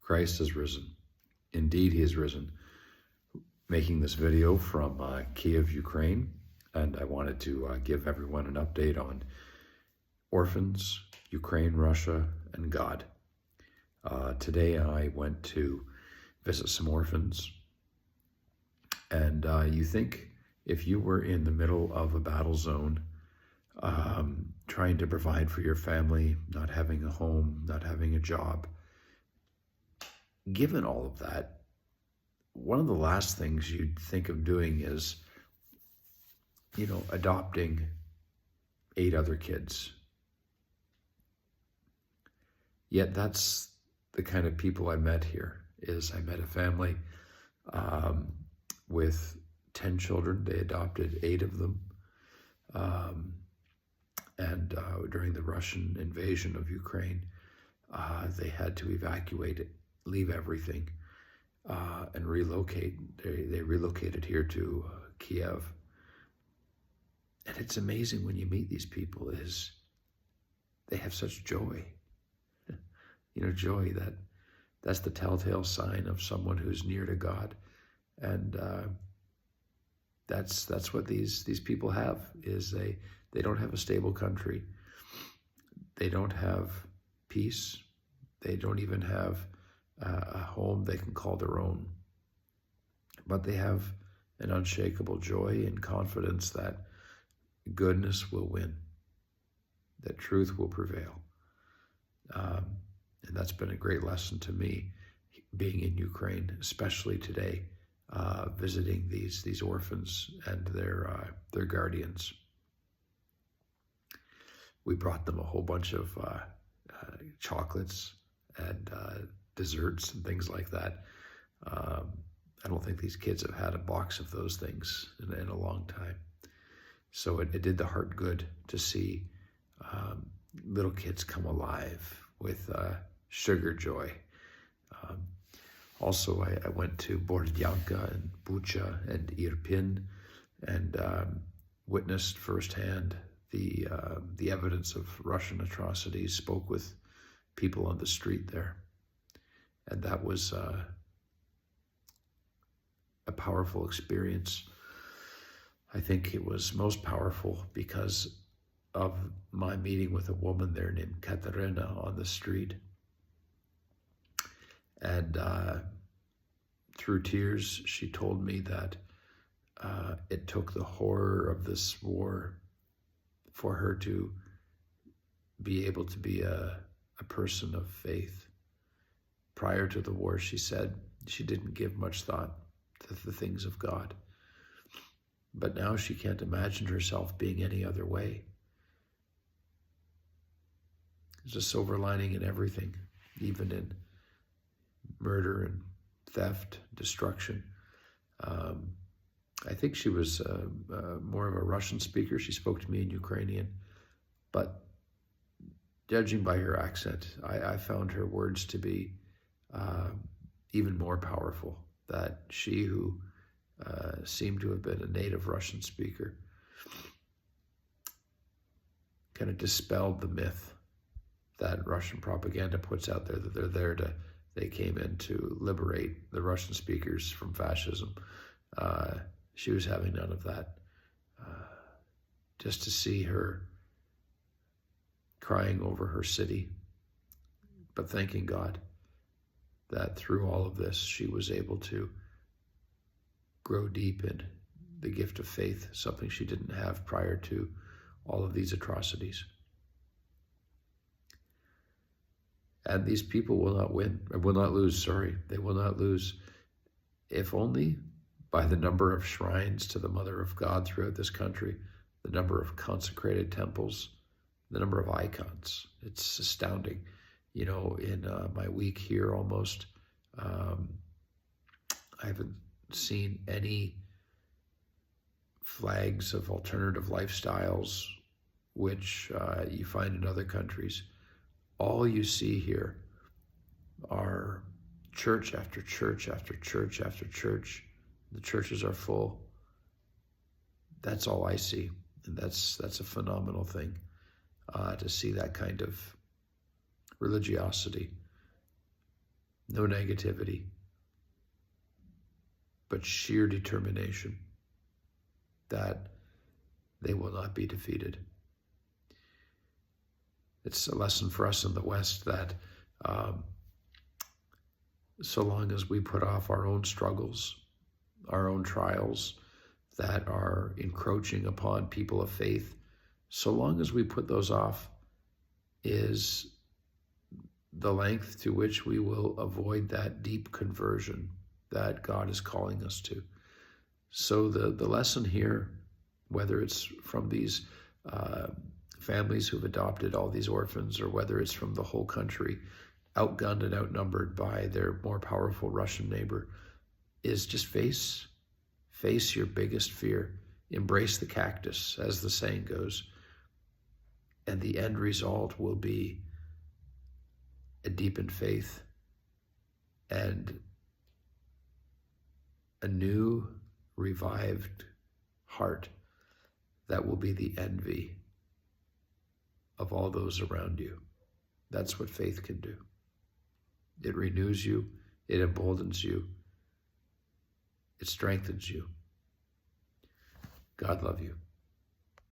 Christ has risen. Indeed, he has risen. Making this video from Kiev, Ukraine, and I wanted to give everyone an update on orphans, Ukraine, Russia, and God. Today I went to visit some orphans, and you think if you were in the middle of a battle zone, trying to provide for your family, not having a home, not having a job, given all of that, one of the last things you'd think of doing is, adopting 8 other kids. Yet that's the kind of people I met here. I met a family with 10 children. They adopted 8 of them. And during the Russian invasion of Ukraine, they had to evacuate, leave everything, and relocate. They relocated here to Kiev. And it's amazing when you meet these people, is they have such joy. Joy, that's the telltale sign of someone who's near to God. And that's what these people have, is they don't have a stable country. They don't have peace. They don't even have a home they can call their own. But they have an unshakable joy and confidence that goodness will win, that truth will prevail. And that's been a great lesson to me, being in Ukraine, especially today, visiting these orphans and their guardians. We brought them a whole bunch of chocolates and desserts and things like that. I don't think these kids have had a box of those things in a long time. So it did the heart good to see little kids come alive with sugar joy. Also, I went to Borodyanka and Bucha and Irpin and witnessed firsthand the evidence of Russian atrocities, spoke with people on the street there. And that was a powerful experience. I think it was most powerful because of my meeting with a woman there named Katarina on the street. And through tears, she told me that it took the horror of this war for her to be able to be a person of faith. Prior to the war, she said she didn't give much thought to the things of God. But now she can't imagine herself being any other way. There's a silver lining in everything, even in murder and theft, destruction. I think she was more of a Russian speaker. She spoke to me in Ukrainian, but judging by her accent, I found her words to be even more powerful, that she, who seemed to have been a native Russian speaker, kind of dispelled the myth that Russian propaganda puts out there, that they came in to liberate the Russian speakers from fascism. She was having none of that. Just to see her crying over her city, but thanking God that through all of this, she was able to grow deep in the gift of faith, something she didn't have prior to all of these atrocities. And these people will not lose. They will not lose, if only by the number of shrines to the Mother of God throughout this country, the number of consecrated temples, the number of icons. It's astounding. In my week here almost, I haven't seen any flags of alternative lifestyles, which you find in other countries. All you see here are church after church after church after church. The churches are full. That's all I see. And that's a phenomenal thing, to see that kind of religiosity. no negativity, but sheer determination that they will not be defeated. It's a lesson for us in the West that so long as we put off our own struggles, our own trials that are encroaching upon people of faith, so long as we put those off is the length to which we will avoid that deep conversion that God is calling us to. So the lesson here, whether it's from these families who've adopted all these orphans, or whether it's from the whole country, outgunned and outnumbered by their more powerful Russian neighbor, is just face your biggest fear. Embrace the cactus, as the saying goes. And the end result will be a deepened faith and a new, revived heart that will be the envy of all those around you. That's what faith can do. It renews you, it emboldens you, it strengthens you. God love you.